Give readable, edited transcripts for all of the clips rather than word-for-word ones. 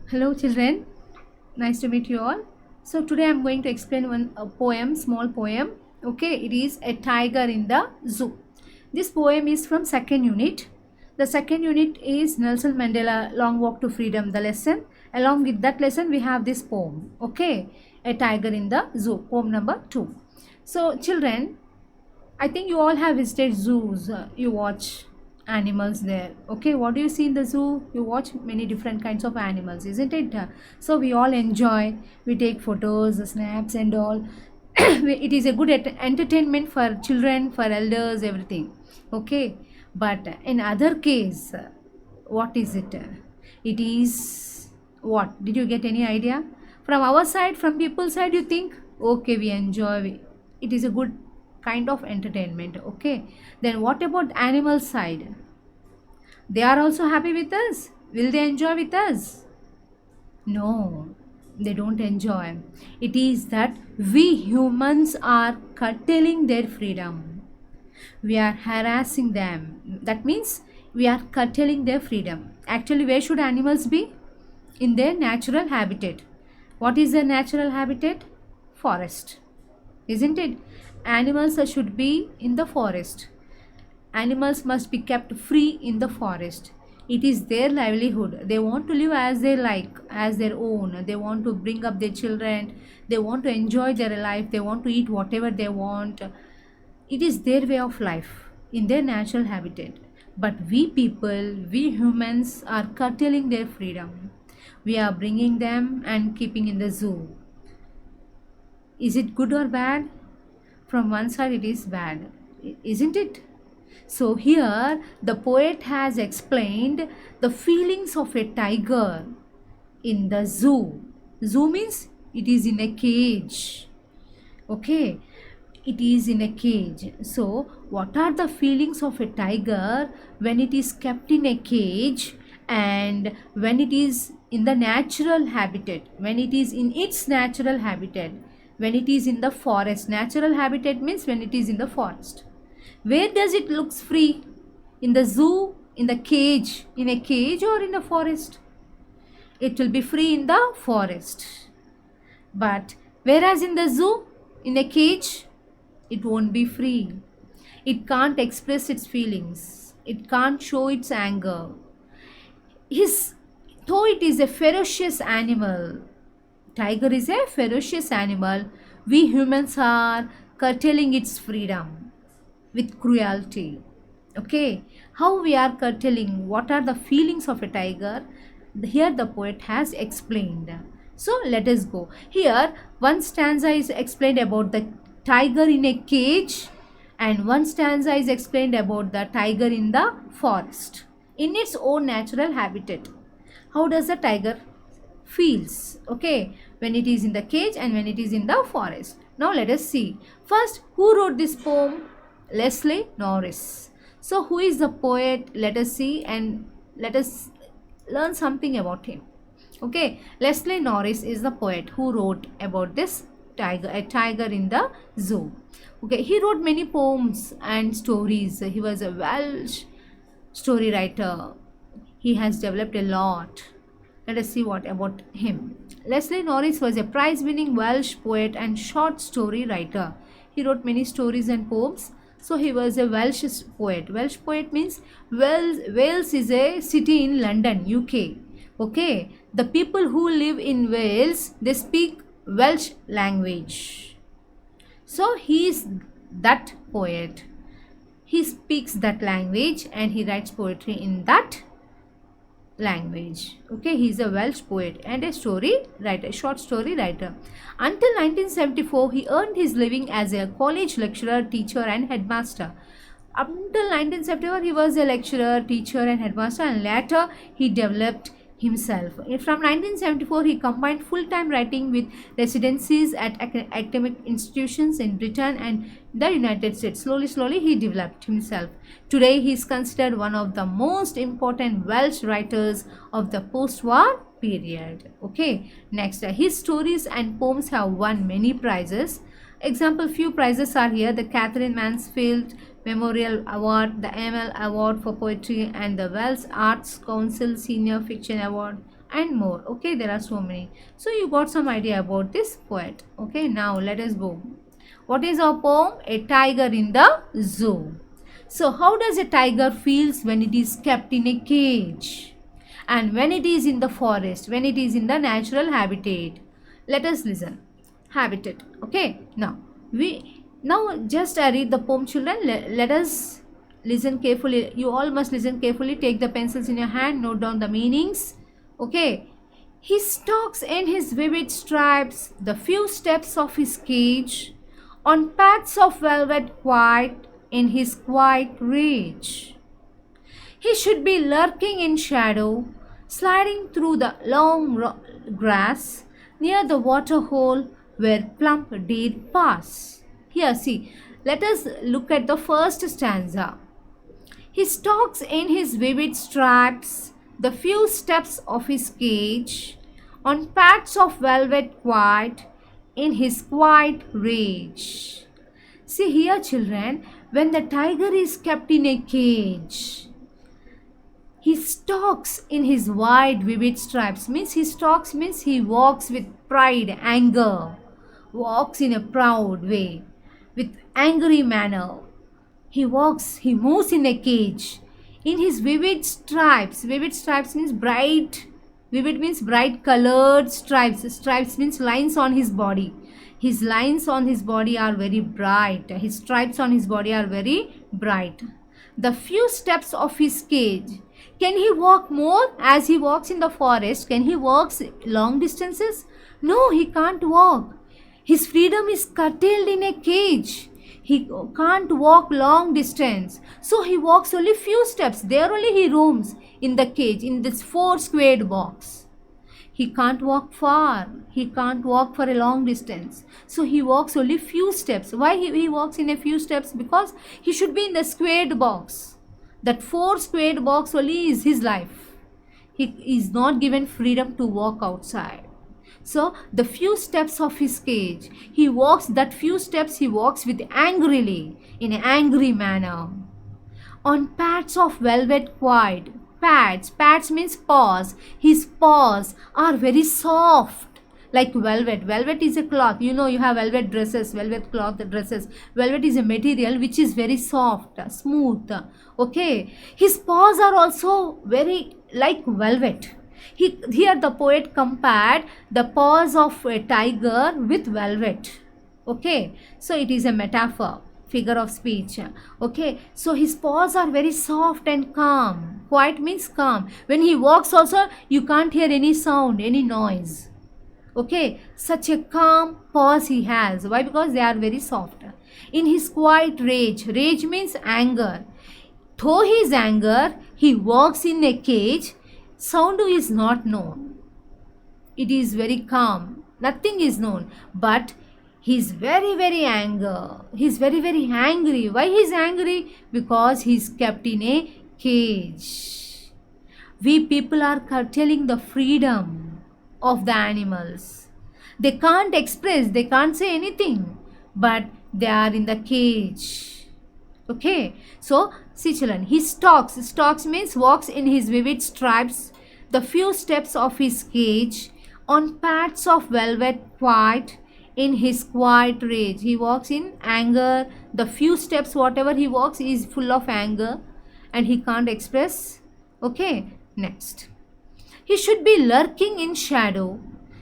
Hello children, nice to meet you all. So today I'm going to explain one poem, small poem. Okay, it is a tiger in the zoo. This poem is from second unit. The second unit is Nelson Mandela Long Walk to Freedom, the lesson. Along with that lesson we have this poem. Okay, a tiger in the zoo, poem number 2. So children, I think you all have visited zoos. You watch animals there. Okay, what do you see in the zoo? You watch many different kinds of animals, isn't it? So we all enjoy. We take photos, snaps, and all. It is a good entertainment for children, for elders, everything. Okay, but in other case, what is it? It is what? Did you get any idea? From our side, from people's side, you think okay, we enjoy. It is a good kind of entertainment. Okay, then what about animal side? They are also happy with us. Will they enjoy with us? No, they don't enjoy. It is that we humans are curtailing their freedom. We are harassing them. That means we are curtailing their freedom. Actually, where should animals be? In their natural habitat. What is their natural habitat? Forest. Isn't it? Animals should be in the forest. Animals must be kept free in the forest. It is their livelihood. They want to live as they like, as their own. They want to bring up their children. They want to enjoy their life. They want to eat whatever they want. It is their way of life in their natural habitat. But we people, we humans are curtailing their freedom. We are bringing them and keeping in the zoo. Is it good or bad? From one side, it is bad, isn't it? So, here the poet has explained the feelings of a tiger in the zoo. Zoo means it is in a cage. Okay, it is in a cage. So, what are the feelings of a tiger when it is kept in a cage and when it is in the natural habitat, when it is in its natural habitat, when it is in the forest? Natural habitat means when it is in the forest. Where does it looks free? In the zoo, in the cage, in a cage or in a forest? It will be free in the forest. But whereas in the zoo, in a cage, it won't be free. It can't express its feelings. It can't show its anger. His, though it is a ferocious animal, tiger is a ferocious animal, we humans are curtailing its freedom with cruelty. Okay, how we are curtailing? What are the feelings of a tiger? Here the poet has explained. So let us go. Here one stanza is explained about the tiger in a cage, and one stanza is explained about the tiger in the forest in its own natural habitat. How does the tiger feels, okay, when it is in the cage and when it is in the forest? Now let us see. First, who wrote this poem? Leslie Norris. So who is the poet? Let us see and let us learn something about him. Okay, Leslie Norris is the poet who wrote about this tiger, a tiger in the zoo. Okay, he wrote many poems and stories. He was a Welsh story writer. He has developed a lot. Let us see what about him. Leslie Norris was a prize-winning Welsh poet and short story writer. He wrote many stories and poems. So he was a Welsh poet. Welsh poet means Wales is a city in London, UK. Okay, the people who live in Wales, they speak Welsh language. So he is that poet. He speaks that language and he writes poetry in that language. Okay, he is a Welsh poet and a story writer, short story writer. Until 1974, he earned his living as a college lecturer, teacher, and headmaster. Up until 1974, he was a lecturer, teacher, and headmaster, and later he developed himself. From 1974, he combined full-time writing with residencies at academic institutions in Britain and the United States. Slowly, he developed himself. Today, he is considered one of the most important Welsh writers of the post-war period. Okay, next, his stories and poems have won many prizes. Example, few prizes are here: the Catherine Mansfield Memorial Award, the Emil Award for Poetry, and the Welsh Arts Council Senior Fiction Award, and more. Okay, there are so many. So you got some idea about this poet. Okay, now let us go. What is our poem? A tiger in the zoo. So how does a tiger feels when it is kept in a cage? And when it is in the forest, when it is in the natural habitat? Let us listen. Habitat. Okay, now just read the poem, children. Let us listen carefully. You all must listen carefully. Take the pencils in your hand, note down the meanings. Okay. He stalks in his vivid stripes the few steps of his cage, on paths of velvet quiet in his quiet rage. He should be lurking in shadow, sliding through the long grass near the water hole where plump deer pass. Here, see, let us look at the first stanza. He stalks in his vivid stripes the few steps of his cage, on paths of velvet quiet in his quiet rage. See here, children, when the tiger is kept in a cage, he stalks in his wide vivid stripes. Means he stalks means he walks with pride, anger, walks in a proud way, with angry manner. He moves in a cage. In his vivid stripes means bright, vivid means bright colored stripes. Stripes means lines on his body. His lines on his body are very bright. His stripes on his body are very bright. The few steps of his cage. Can he walk more as he walks in the forest? Can he walk long distances? No, he can't walk. His freedom is curtailed in a cage. He can't walk long distance. So he walks only few steps. There only he roams in the cage, in this 4 squared box. He can't walk far. He can't walk for a long distance. So he walks only few steps. Why he walks in a few steps? Because he should be in the squared box. That 4 squared box only is his life. He is not given freedom to walk outside. So the few steps of his cage, he walks with angrily, in an angry manner. On pads of velvet quiet. Pads means paws. His paws are very soft, like velvet. Velvet is a cloth. You know, you have velvet dresses, velvet cloth dresses. Velvet is a material which is very soft, smooth. Okay. His paws are also very like velvet. Here the poet compared the paws of a tiger with velvet. Okay. So it is a metaphor, figure of speech. Okay. So his paws are very soft and calm. Quiet means calm. When he walks also, you can't hear any sound, any noise. Okay. Such a calm paws he has. Why? Because they are very soft. In his quiet rage. Rage means anger. Though his anger, he walks in a cage. Sound is not known. It is very calm. Nothing is known. But he is very, very angry. He is very, very angry. Why he is angry? Because he is kept in a cage. We people are curtailing the freedom of the animals. They can't express. They can't say anything. But they are in the cage. Okay. So, see children, he stalks. Stalks means walks in his vivid stripes the few steps of his cage, on pads of velvet quiet in his quiet rage. He walks in anger. The few steps whatever he walks is full of anger and he can't express. Okay, next. He should be lurking in shadow,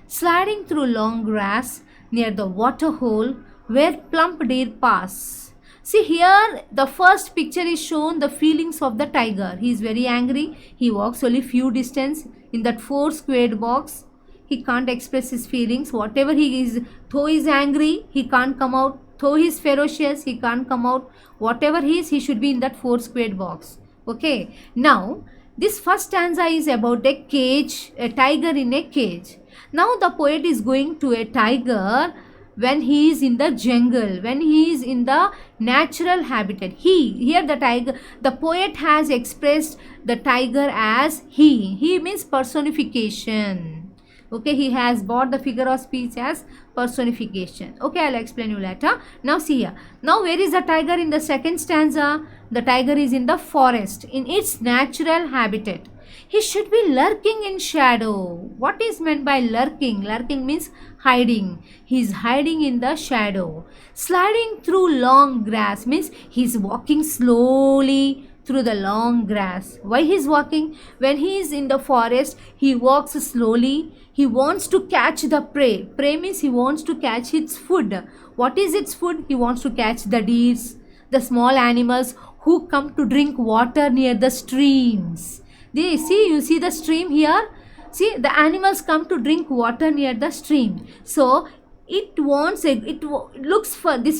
sliding through long grass near the water hole where plump deer pass. See here, the first picture is shown the feelings of the tiger. He is very angry. He walks only few distance in that 4 squared box. He can't express his feelings. Whatever he is, though he is angry, he can't come out. Though he is ferocious, he can't come out. Whatever he is, he should be in that 4 squared box. Okay. Now, this first stanza is about a cage, a tiger in a cage. Now the poet is going to a tiger when he is in the jungle, when he is in the natural habitat. Here the poet has expressed the tiger as he. He means personification. Okay, he has brought the figure of speech as personification. Okay, I'll explain you later. Now see here. Now where is the tiger in the second stanza? The tiger is in the forest, in its natural habitat. He should be lurking in shadow. What is meant by lurking? Lurking means hiding. He is hiding in the shadow. Sliding through long grass means he is walking slowly through the long grass. Why he is walking? When he is in the forest, he walks slowly. He wants to catch the prey. Prey means he wants to catch its food. What is its food? He wants to catch the deers, the small animals who come to drink water near the streams. You see the stream here? See, the animals come to drink water near the stream. So, this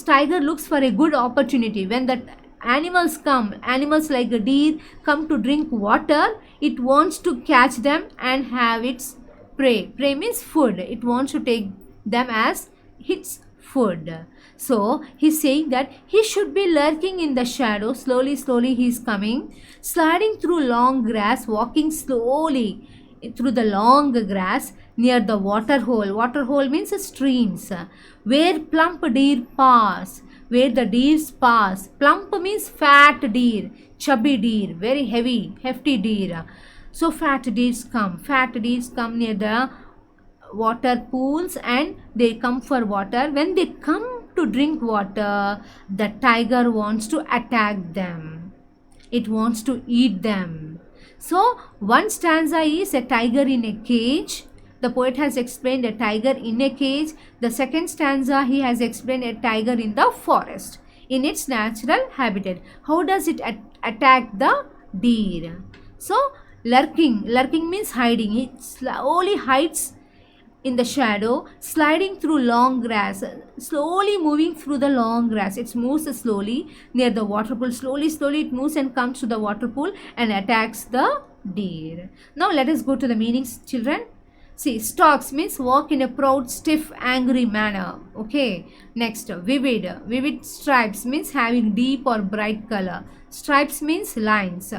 tiger looks for a good opportunity. When the animals like a deer come to drink water, it wants to catch them and have its prey. Prey means food. It wants to take them as its food. So he's saying that he should be lurking in the shadow. Slowly he is coming, sliding through long grass, walking slowly through the long grass near the water hole. Water hole means streams, where plump deer pass. Where the deers pass. Plump means fat deer, chubby deer, very heavy, hefty deer. So fat deers come near the water pools and they come for water. When they come to drink water, the tiger wants to attack them. It wants to eat them. So one stanza is a tiger in a cage. The poet has explained a tiger in a cage. The second stanza he has explained a tiger in the forest, in its natural habitat. How does it attack the deer? So lurking means hiding. It slowly hides in the shadow, sliding through long grass, slowly moving through the long grass. It moves slowly near the water pool. Slowly it moves and comes to the water pool and attacks the deer. Now let us go to the meanings, children. See, stalks means walk in a proud, stiff, angry manner. Okay. Next, vivid. Vivid stripes means having deep or bright color. Stripes means lines.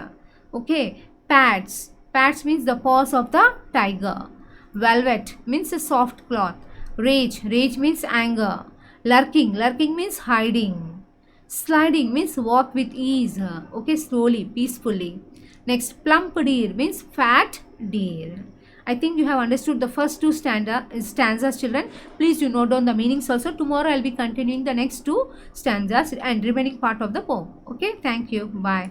Okay. Pads. Pads means the paws of the tiger. Velvet means a soft cloth. Rage means anger. Lurking means hiding. Sliding means walk with ease. Okay, slowly, peacefully. Next, plump deer means fat deer. I think you have understood the first two stanzas, children. Please do note down the meanings also. Tomorrow I will be continuing the next two stanzas and remaining part of the poem. Okay, thank you. Bye.